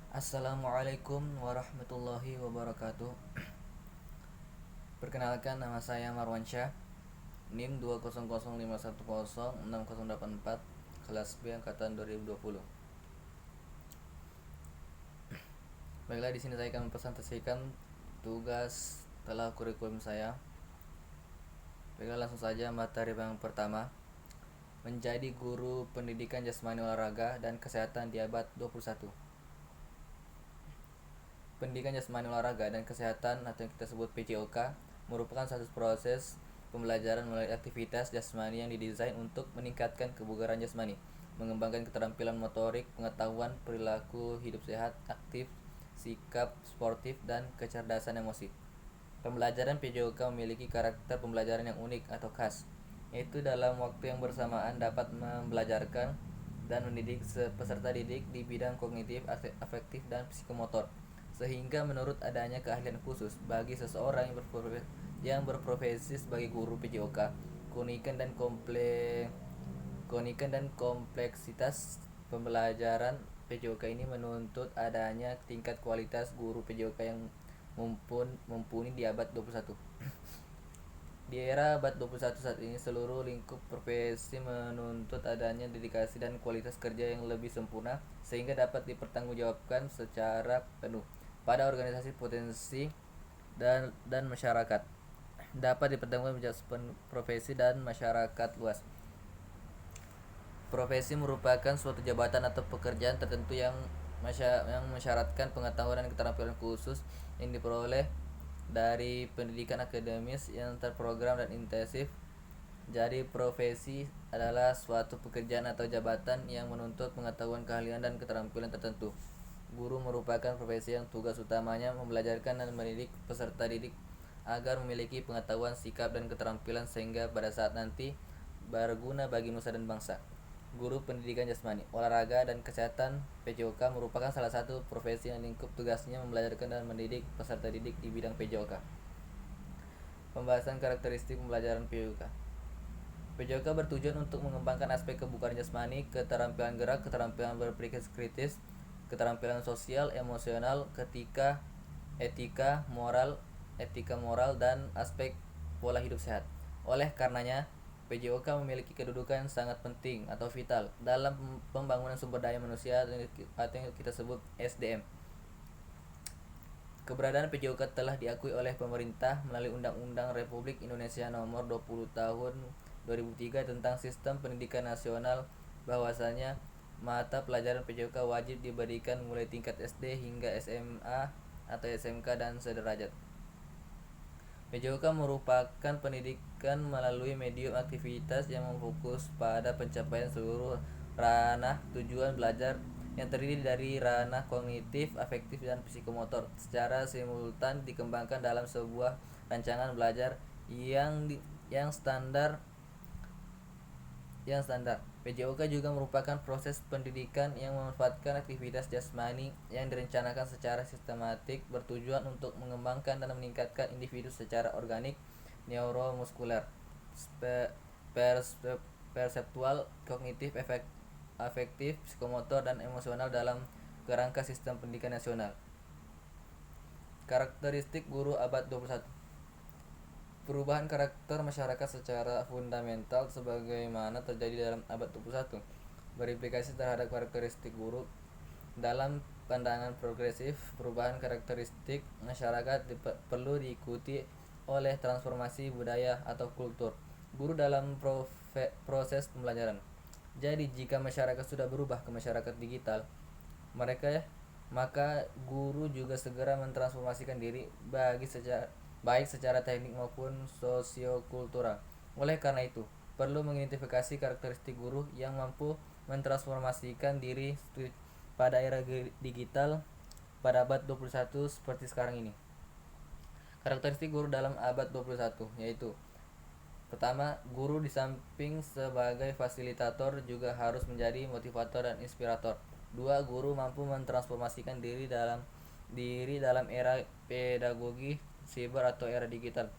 Assalamualaikum warahmatullahi wabarakatuh. Perkenalkan, nama saya Marwan Syah, NIM 20051060084, kelas B angkatan 2020. Baiklah, di sini saya akan mempresentasikan tugas telah kurikulum saya. Baiklah, langsung saja materi yang pertama. Menjadi guru pendidikan jasmani olahraga dan kesehatan di abad 21. Pendidikan jasmani olahraga dan kesehatan atau yang kita sebut PJOK merupakan satu proses pembelajaran melalui aktivitas jasmani yang didesain untuk meningkatkan kebugaran jasmani, mengembangkan keterampilan motorik, pengetahuan, perilaku hidup sehat, aktif, sikap sportif, dan kecerdasan emosi. Pembelajaran PJOK memiliki karakter pembelajaran yang unik atau khas, yaitu dalam waktu yang bersamaan dapat membelajarkan dan mendidik peserta didik di bidang kognitif, afektif, dan psikomotor, sehingga menurut adanya keahlian khusus bagi seseorang yang berprofesi sebagai guru PJOK, keunikan dan kompleksitas pembelajaran PJOK ini menuntut adanya tingkat kualitas guru PJOK yang mumpuni di abad 21. Di era abad 21 saat ini, seluruh lingkup profesi menuntut adanya dedikasi dan kualitas kerja yang lebih sempurna sehingga dapat dipertanggungjawabkan secara penuh pada organisasi potensi dan masyarakat. Dapat dipertanggungjawabkan profesi dan masyarakat luas. Profesi merupakan suatu jabatan atau pekerjaan tertentu yang mensyaratkan pengetahuan dan keterampilan khusus yang diperoleh dari pendidikan akademis yang terprogram dan intensif. Jadi profesi adalah suatu pekerjaan atau jabatan yang menuntut pengetahuan, keahlian, dan keterampilan tertentu. Guru merupakan profesi yang tugas utamanya membelajarkan dan mendidik peserta didik agar memiliki pengetahuan, sikap, dan keterampilan sehingga pada saat nanti berguna bagi nusa dan bangsa. Guru pendidikan jasmani, olahraga, dan kesehatan PJOK merupakan salah satu profesi yang lingkup tugasnya membelajarkan dan mendidik peserta didik di bidang PJOK. Pembahasan karakteristik pembelajaran PJOK. PJOK bertujuan untuk mengembangkan aspek kebugaran jasmani, keterampilan gerak, keterampilan berpikir kritis, keterampilan sosial, emosional, etika moral, dan aspek pola hidup sehat. Oleh karenanya, PJOK memiliki kedudukan yang sangat penting atau vital dalam pembangunan sumber daya manusia atau yang kita sebut SDM. Keberadaan PJOK telah diakui oleh pemerintah melalui Undang-Undang Republik Indonesia Nomor 20 Tahun 2003 tentang Sistem Pendidikan Nasional, bahwasanya mata pelajaran PJOK wajib diberikan mulai tingkat SD hingga SMA atau SMK dan sederajat. PJOK merupakan pendidikan melalui medium aktivitas yang memfokus pada pencapaian seluruh ranah tujuan belajar yang terdiri dari ranah kognitif, afektif, dan psikomotor secara simultan dikembangkan dalam sebuah rancangan belajar yang standar. PJOK juga merupakan proses pendidikan yang memanfaatkan aktivitas jasmani yang direncanakan secara sistematik bertujuan untuk mengembangkan dan meningkatkan individu secara organik, neuromuskuler, perseptual, kognitif, afektif, psikomotor, dan emosional dalam kerangka sistem pendidikan nasional. Karakteristik guru abad 21. Perubahan karakter masyarakat secara fundamental sebagaimana terjadi dalam abad 21 berimplikasi terhadap karakteristik guru. Dalam pandangan progresif, perubahan karakteristik masyarakat perlu diikuti oleh transformasi budaya atau kultur guru dalam proses pembelajaran. Jadi jika masyarakat sudah berubah ke masyarakat digital, maka guru juga segera mentransformasikan diri baik secara teknik maupun sosiokultural. Oleh karena itu, perlu mengidentifikasi karakteristik guru yang mampu mentransformasikan diri pada era digital pada abad 21 seperti sekarang ini. Karakteristik guru dalam abad 21 yaitu: pertama, guru di samping sebagai fasilitator juga harus menjadi motivator dan inspirator. Dua, guru mampu mentransformasikan diri dalam era pedagogi siber atau era digital.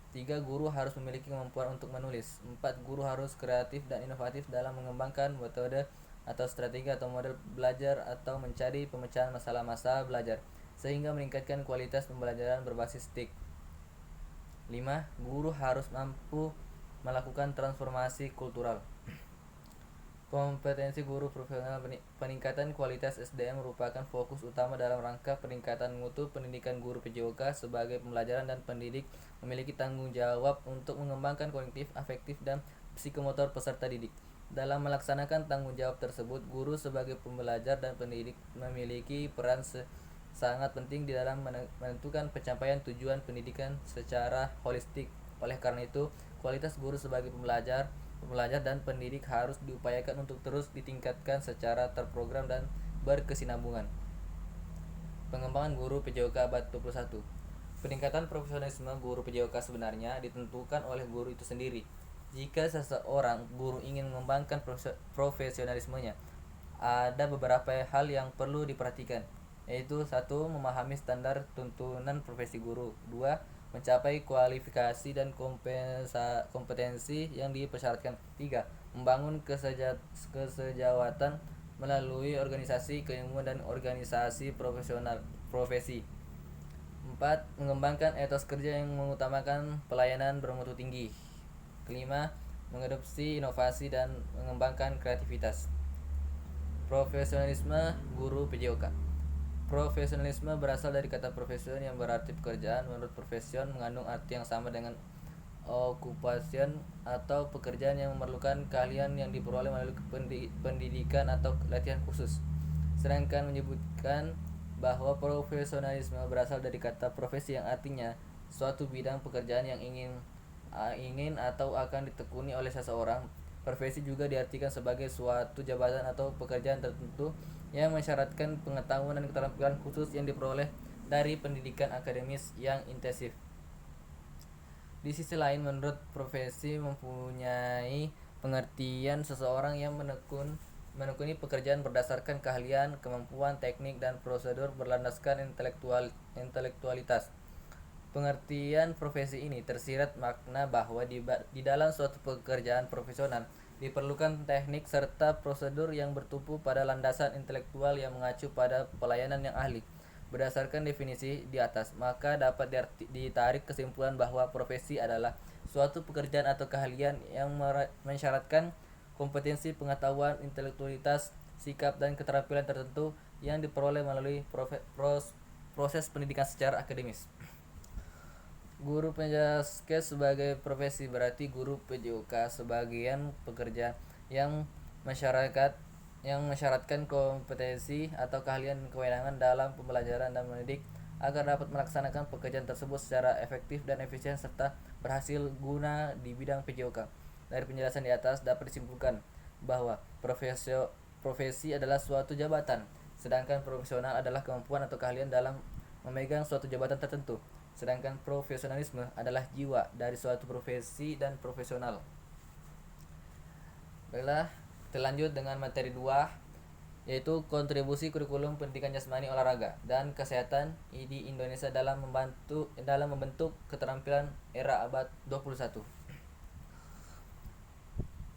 Tiga, guru harus memiliki kemampuan untuk menulis. Empat, guru harus kreatif dan inovatif dalam mengembangkan metode atau strategi atau model belajar atau mencari pemecahan masalah-masalah belajar sehingga meningkatkan kualitas pembelajaran berbasis TIK. 5. Guru harus mampu melakukan transformasi kultural. Kompetensi guru profesional. Peningkatan kualitas SDM merupakan fokus utama dalam rangka peningkatan mutu pendidikan. Guru PJOK sebagai pembelajaran dan pendidik memiliki tanggung jawab untuk mengembangkan kognitif, afektif, dan psikomotor peserta didik. Dalam melaksanakan tanggung jawab tersebut, guru sebagai pembelajar dan pendidik memiliki peran sangat penting di dalam menentukan pencapaian tujuan pendidikan secara holistik. Oleh karena itu, kualitas guru sebagai pembelajar dan pendidik harus diupayakan untuk terus ditingkatkan secara terprogram dan berkesinambungan. Pengembangan guru PJOK abad 21. Peningkatan profesionalisme guru PJOK sebenarnya ditentukan oleh guru itu sendiri. Jika seseorang guru ingin mengembangkan profesionalismenya, ada beberapa hal yang perlu diperhatikan, yaitu 1. Memahami standar tuntunan profesi guru. 2. Mencapai kualifikasi dan kompetensi yang dipersyaratkan. 3. Membangun kesejawatan melalui organisasi keilmuan dan organisasi profesi. 4. Mengembangkan etos kerja yang mengutamakan pelayanan bermutu tinggi. 5. Mengadopsi inovasi dan mengembangkan kreativitas. Profesionalisme guru PJOK. Profesionalisme berasal dari kata profession yang berarti pekerjaan. Menurut profession mengandung arti yang sama dengan occupation atau pekerjaan yang memerlukan keahlian yang diperoleh melalui pendidikan atau latihan khusus. Sedangkan menyebutkan bahwa profesionalisme berasal dari kata profesi yang artinya suatu bidang pekerjaan yang ingin atau akan ditekuni oleh seseorang. Profesi juga diartikan sebagai suatu jabatan atau pekerjaan tertentu yang mensyaratkan pengetahuan dan keterampilan khusus yang diperoleh dari pendidikan akademis yang intensif. Di sisi lain, menurut profesi mempunyai pengertian seseorang yang menekuni pekerjaan berdasarkan keahlian, kemampuan, teknik, dan prosedur berlandaskan intelektualitas. Pengertian profesi ini tersirat makna bahwa di dalam suatu pekerjaan profesional diperlukan teknik serta prosedur yang bertumpu pada landasan intelektual yang mengacu pada pelayanan yang ahli. Berdasarkan definisi di atas, maka dapat ditarik kesimpulan bahwa profesi adalah suatu pekerjaan atau keahlian yang mensyaratkan kompetensi, pengetahuan, intelektualitas, sikap, dan keterampilan tertentu yang diperoleh melalui proses pendidikan secara akademis. Guru penjaskes sebagai profesi berarti guru PJOK sebagian pekerja yang mensyaratkan kompetensi atau keahlian kewenangan dalam pembelajaran dan mendidik agar dapat melaksanakan pekerjaan tersebut secara efektif dan efisien serta berhasil guna di bidang PJOK. Dari penjelasan di atas dapat disimpulkan bahwa profesi adalah suatu jabatan, sedangkan profesional adalah kemampuan atau keahlian dalam memegang suatu jabatan tertentu. Sedangkan profesionalisme adalah jiwa dari suatu profesi dan profesional. Baiklah, kita lanjut dengan materi 2, yaitu kontribusi kurikulum pendidikan jasmani, olahraga, dan kesehatan di Indonesia dalam membentuk keterampilan era abad 21.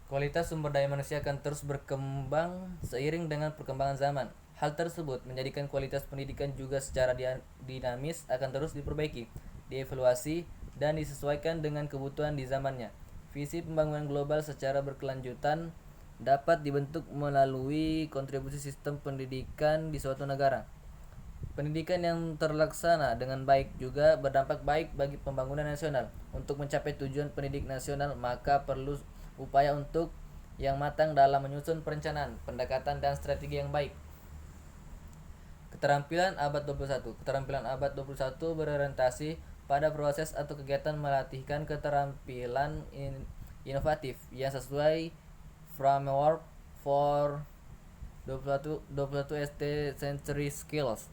Kualitas sumber daya manusia akan terus berkembang seiring dengan perkembangan zaman. Hal tersebut menjadikan kualitas pendidikan juga secara dinamis akan terus diperbaiki, dievaluasi, dan disesuaikan dengan kebutuhan di zamannya. Visi pembangunan global secara berkelanjutan dapat dibentuk melalui kontribusi sistem pendidikan di suatu negara. Pendidikan yang terlaksana dengan baik juga berdampak baik bagi pembangunan nasional. Untuk mencapai tujuan pendidik nasional, maka perlu upaya untuk yang matang dalam menyusun perencanaan, pendekatan, dan strategi yang baik. Keterampilan abad 21. Keterampilan abad 21 berorientasi pada proses atau kegiatan melatihkan keterampilan inovatif yang sesuai framework for 21 century skills.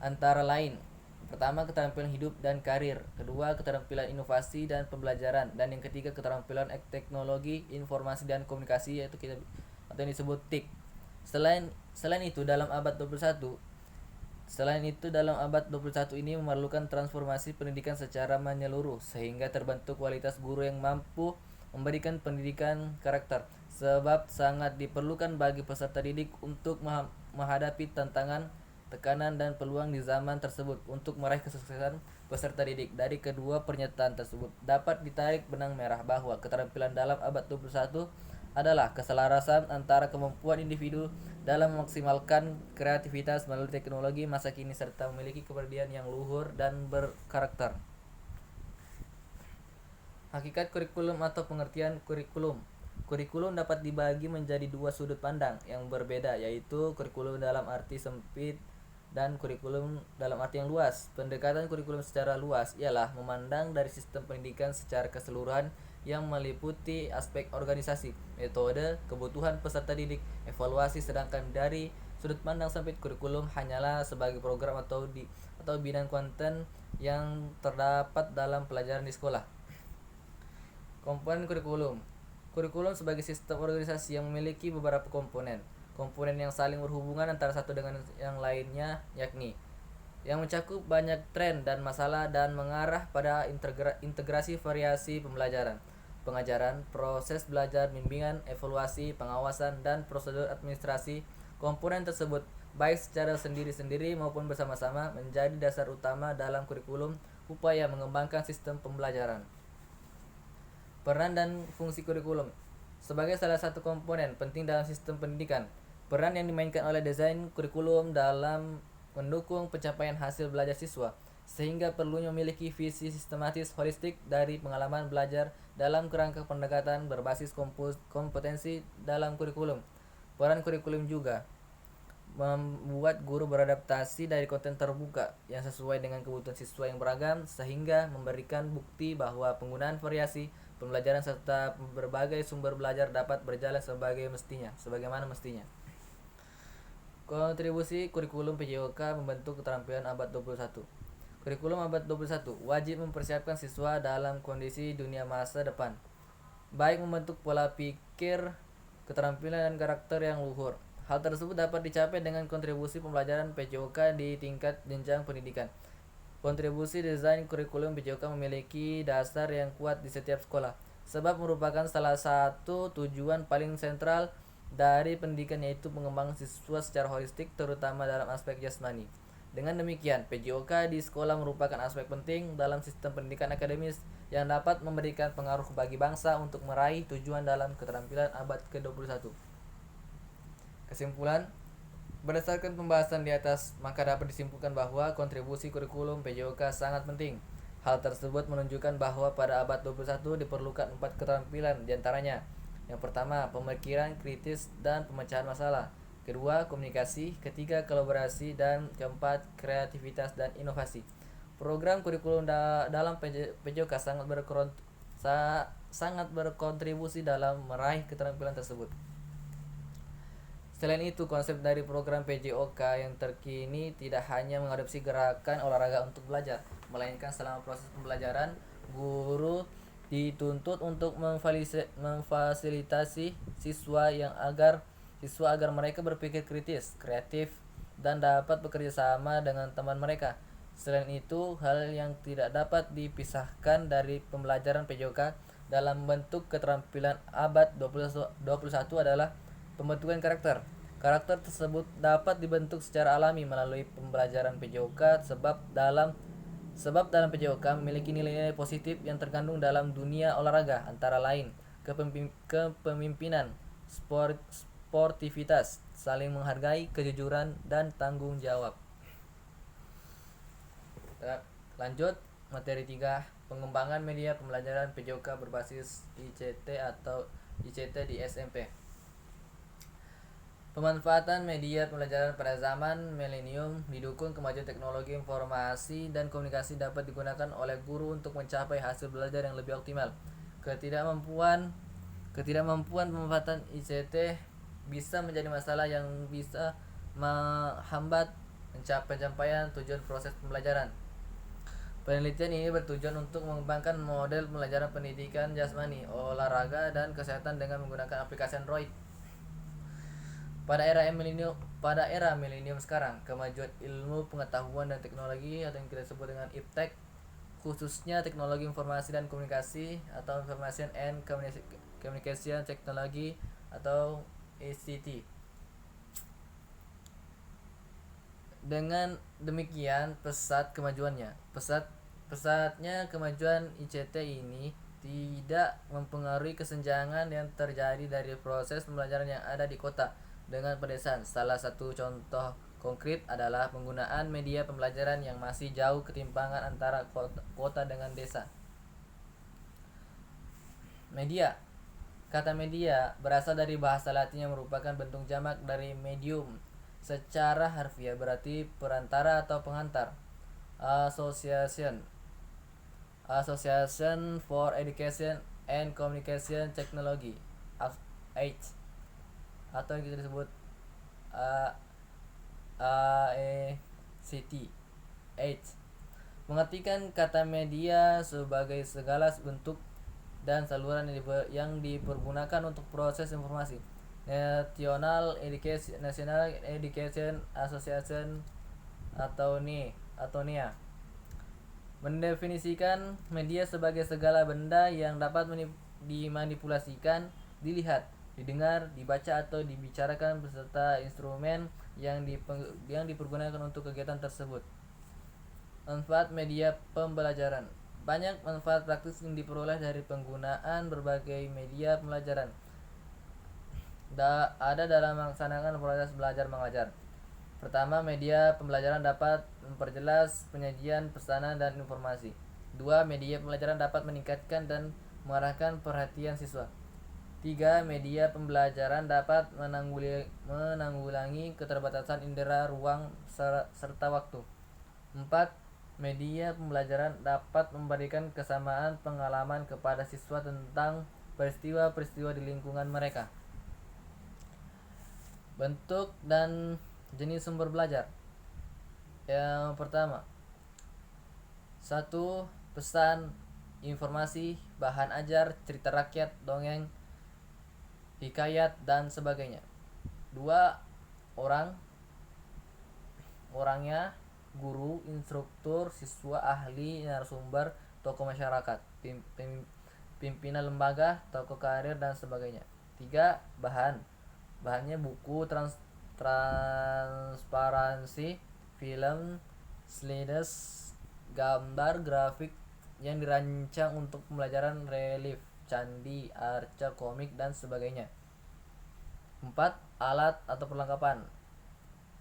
Antara lain, pertama, keterampilan hidup dan karir. Kedua, keterampilan inovasi dan pembelajaran. Dan yang ketiga, keterampilan teknologi, informasi, dan komunikasi, yaitu yang disebut TIK. Selain itu dalam abad 21 ini memerlukan transformasi pendidikan secara menyeluruh sehingga terbentuk kualitas guru yang mampu memberikan pendidikan karakter, sebab sangat diperlukan bagi peserta didik untuk menghadapi tantangan, tekanan, dan peluang di zaman tersebut. Untuk meraih kesuksesan peserta didik, dari kedua pernyataan tersebut dapat ditarik benang merah bahwa keterampilan dalam abad 21 adalah keselarasan antara kemampuan individu dalam memaksimalkan kreativitas melalui teknologi masa kini serta memiliki kepribadian yang luhur dan berkarakter. Hakikat kurikulum atau pengertian kurikulum. Kurikulum dapat dibagi menjadi dua sudut pandang yang berbeda, yaitu kurikulum dalam arti sempit dan kurikulum dalam arti yang luas. Pendekatan kurikulum secara luas ialah memandang dari sistem pendidikan secara keseluruhan yang meliputi aspek organisasi, metode, kebutuhan peserta didik, evaluasi, sedangkan dari sudut pandang sempit kurikulum hanyalah sebagai program atau bidang konten yang terdapat dalam pelajaran di sekolah. Komponen kurikulum. Kurikulum sebagai sistem organisasi yang memiliki beberapa komponen. Komponen yang saling berhubungan antara satu dengan yang lainnya, yakni yang mencakup banyak tren dan masalah dan mengarah pada integrasi variasi pembelajaran, pengajaran, proses belajar, bimbingan, evaluasi, pengawasan, dan prosedur administrasi. Komponen tersebut, baik secara sendiri-sendiri maupun bersama-sama, menjadi dasar utama dalam kurikulum upaya mengembangkan sistem pembelajaran. Peran dan fungsi kurikulum. Sebagai salah satu komponen penting dalam sistem pendidikan, peran yang dimainkan oleh desain kurikulum dalam mendukung pencapaian hasil belajar siswa, sehingga perlunya memiliki visi sistematis holistik dari pengalaman belajar dalam kerangka pendekatan berbasis kompetensi dalam kurikulum. Peran kurikulum juga membuat guru beradaptasi dari konten terbuka yang sesuai dengan kebutuhan siswa yang beragam, sehingga memberikan bukti bahwa penggunaan variasi pembelajaran serta berbagai sumber belajar dapat berjalan sebagaimana mestinya. Kontribusi kurikulum PJOK membentuk keterampilan abad 21. Kurikulum abad 21 wajib mempersiapkan siswa dalam kondisi dunia masa depan, baik membentuk pola pikir, keterampilan, dan karakter yang luhur. Hal tersebut dapat dicapai dengan kontribusi pembelajaran PJOK di tingkat jenjang pendidikan. Kontribusi desain kurikulum PJOK memiliki dasar yang kuat di setiap sekolah, sebab merupakan salah satu tujuan paling sentral dari pendidikan, yaitu pengembangan siswa secara holistik, terutama dalam aspek jasmani. Dengan demikian, PJOK di sekolah merupakan aspek penting dalam sistem pendidikan akademis yang dapat memberikan pengaruh bagi bangsa untuk meraih tujuan dalam keterampilan abad ke-21. Kesimpulan, berdasarkan pembahasan di atas, maka dapat disimpulkan bahwa kontribusi kurikulum PJOK sangat penting. Hal tersebut menunjukkan bahwa pada abad 21 diperlukan 4 keterampilan diantaranya. Yang pertama, pemikiran kritis dan pemecahan masalah. Kedua, komunikasi. Ketiga, kolaborasi. Dan keempat, kreativitas dan inovasi. Program kurikulum dalam PJOK sangat berkontribusi dalam meraih keterampilan tersebut. Selain itu, konsep dari program PJOK yang terkini tidak hanya mengadopsi gerakan olahraga untuk belajar, melainkan selama proses pembelajaran, guru dituntut untuk memfasilitasi siswa agar mereka berpikir kritis, kreatif, dan dapat bekerja sama dengan teman mereka. Selain itu, hal yang tidak dapat dipisahkan dari pembelajaran PJOK dalam bentuk keterampilan abad 21 adalah pembentukan karakter. Karakter tersebut dapat dibentuk secara alami melalui pembelajaran PJOK sebab dalam PJOK memiliki nilai-nilai positif yang terkandung dalam dunia olahraga, antara lain kepemimpinan, sportivitas, saling menghargai, kejujuran, dan tanggung jawab. Lanjut, materi 3, pengembangan media pembelajaran PJOK berbasis ICT di SMP. Pemanfaatan media pembelajaran pada zaman milenium didukung kemajuan teknologi informasi dan komunikasi dapat digunakan oleh guru untuk mencapai hasil belajar yang lebih optimal. Ketidakmampuan pemanfaatan ICT bisa menjadi masalah yang bisa menghambat pencapaian tujuan proses pembelajaran. Penelitian ini bertujuan untuk mengembangkan model pembelajaran pendidikan jasmani, olahraga, dan kesehatan dengan menggunakan aplikasi Android. Pada era milenium sekarang, kemajuan ilmu pengetahuan dan teknologi atau yang kita sebut dengan iptek khususnya teknologi informasi dan komunikasi atau Information and Communication Technology atau ICT. Dengan demikian pesatnya kemajuan ICT ini tidak mempengaruhi kesenjangan yang terjadi dari proses pembelajaran yang ada di kota dengan pedesaan. Salah satu contoh konkret adalah penggunaan media pembelajaran yang masih jauh ketimpangan antara kota dengan desa. Media. Kata media berasal dari bahasa Latin yang merupakan bentuk jamak dari medium. Secara harfiah berarti perantara atau pengantar. Association for Education and Communication Technology (AICT) atau yang kita disebut AECT. Mengartikan kata media sebagai segala bentuk dan saluran yang dipergunakan untuk proses informasi. National Education Association atau NIA mendefinisikan media sebagai segala benda yang dapat dimanipulasikan, dilihat, didengar, dibaca atau dibicarakan beserta instrumen yang dipergunakan untuk kegiatan tersebut. Manfaat media pembelajaran. Banyak manfaat praktis yang diperoleh dari penggunaan berbagai media pembelajaran. Ada dalam melaksanakan proses belajar mengajar. Pertama, media pembelajaran dapat memperjelas penyajian pesanan dan informasi. 2. Media pembelajaran dapat meningkatkan dan mengarahkan perhatian siswa. 3. Media pembelajaran dapat menanggulangi keterbatasan indera, ruang, serta waktu. 4. Media pembelajaran dapat memberikan kesamaan pengalaman kepada siswa tentang peristiwa-peristiwa di lingkungan mereka. Bentuk dan jenis sumber belajar. Yang pertama, 1. Pesan, informasi, bahan ajar, cerita rakyat, dongeng, hikayat, dan sebagainya. 2. Orangnya, guru, instruktur, siswa, ahli, narasumber, tokoh masyarakat, pimpinan lembaga, tokoh karir, dan sebagainya. 3. Bahannya buku, transparansi, film, slides, gambar, grafik yang dirancang untuk pembelajaran, relief, candi, arca, komik, dan sebagainya. 4. Alat atau perlengkapan.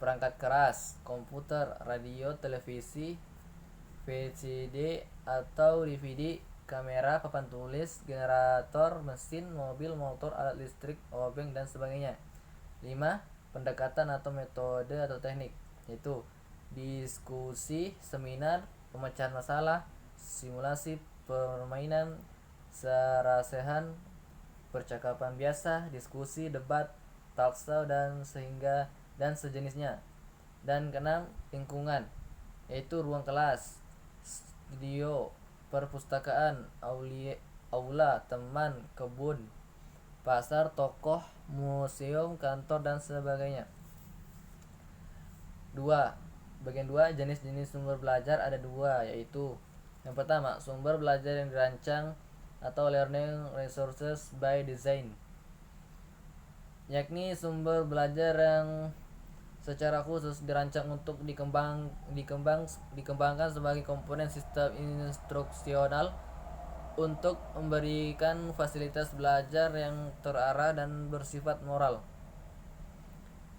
Perangkat keras, komputer, radio, televisi, VCD atau DVD, kamera, papan tulis, generator, mesin, mobil, motor, alat listrik, obeng, dan sebagainya. 5. Pendekatan atau metode atau teknik, yaitu diskusi, seminar, pemecahan masalah, simulasi, permainan, sarasehan, percakapan biasa, diskusi, debat, talkshow, dan sejenisnya. Dan keenam, lingkungan, yaitu ruang kelas, studio, perpustakaan, aula, teman, kebun, pasar, tokoh, museum, kantor, dan sebagainya. Bagian 2, jenis-jenis sumber belajar ada 2, yaitu yang pertama, sumber belajar yang dirancang atau learning resources by design, yakni sumber belajar yang secara khusus dirancang untuk dikembangkan sebagai komponen sistem instruksional untuk memberikan fasilitas belajar yang terarah dan bersifat moral.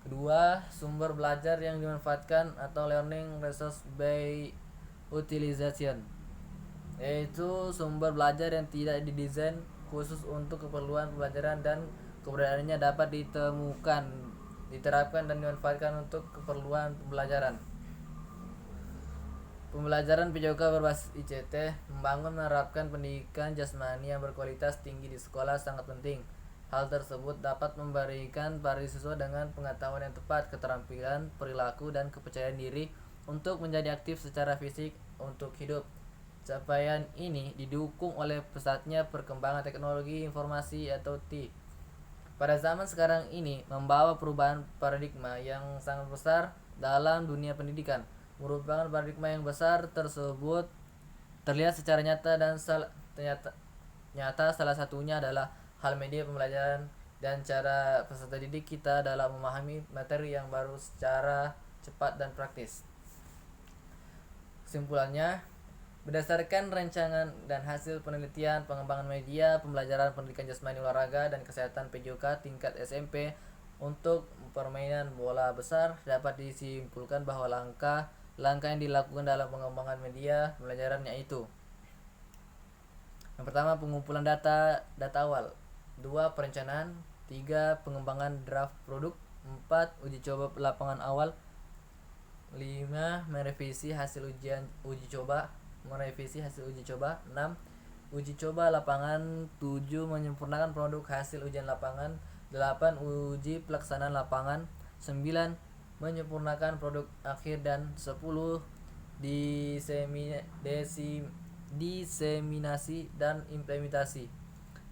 Kedua, sumber belajar yang dimanfaatkan atau learning resource by utilization, yaitu sumber belajar yang tidak didesain khusus untuk keperluan pembelajaran dan keberadaannya dapat diterapkan dan dimanfaatkan untuk keperluan pembelajaran. Pembelajaran PJOK berbasis ICT menerapkan pendidikan jasmani yang berkualitas tinggi di sekolah sangat penting. Hal tersebut dapat memberikan para siswa dengan pengetahuan yang tepat, keterampilan, perilaku, dan kepercayaan diri untuk menjadi aktif secara fisik untuk hidup. Capaian ini didukung oleh pesatnya perkembangan teknologi informasi atau TI. Pada zaman sekarang ini membawa perubahan paradigma yang sangat besar dalam dunia pendidikan. Merupakan paradigma yang besar tersebut terlihat secara nyata dan nyata salah satunya adalah hal media pembelajaran dan cara peserta didik kita dalam memahami materi yang baru secara cepat dan praktis. Kesimpulannya, berdasarkan rancangan dan hasil penelitian pengembangan media pembelajaran pendidikan jasmani olahraga dan kesehatan PJOK tingkat SMP untuk permainan bola besar, dapat disimpulkan bahwa langkah yang dilakukan dalam pengembangan media pembelajaran yaitu: yang pertama, pengumpulan data awal. 2. Perencanaan. 3. Pengembangan draft produk. 4. Uji coba lapangan awal. 5. Merevisi hasil uji coba. 6. Uji coba lapangan. 7. Menyempurnakan produk hasil ujian lapangan. 8. Uji pelaksanaan lapangan. 9. Menyempurnakan produk akhir. Dan 10. Diseminasi dan implementasi.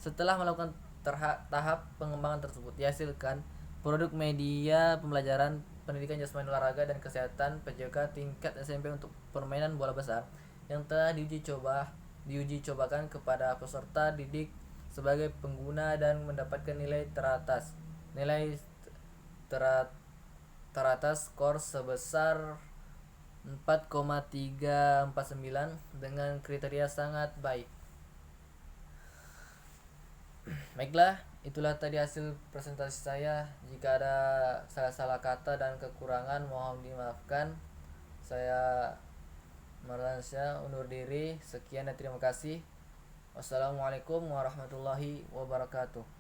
Setelah melakukan tahap pengembangan tersebut, dihasilkan produk media pembelajaran pendidikan jasmani olahraga dan kesehatan PJOK tingkat SMP untuk permainan bola besar yang telah diuji cobakan kepada peserta didik sebagai pengguna dan mendapatkan nilai teratas skor sebesar 4,349 dengan kriteria sangat baik. Baiklah, itulah tadi hasil presentasi saya. Jika ada salah-salah kata dan kekurangan mohon dimaafkan. Saya Marlansyah undur diri. Sekian dan terima kasih. Wassalamualaikum warahmatullahi wabarakatuh.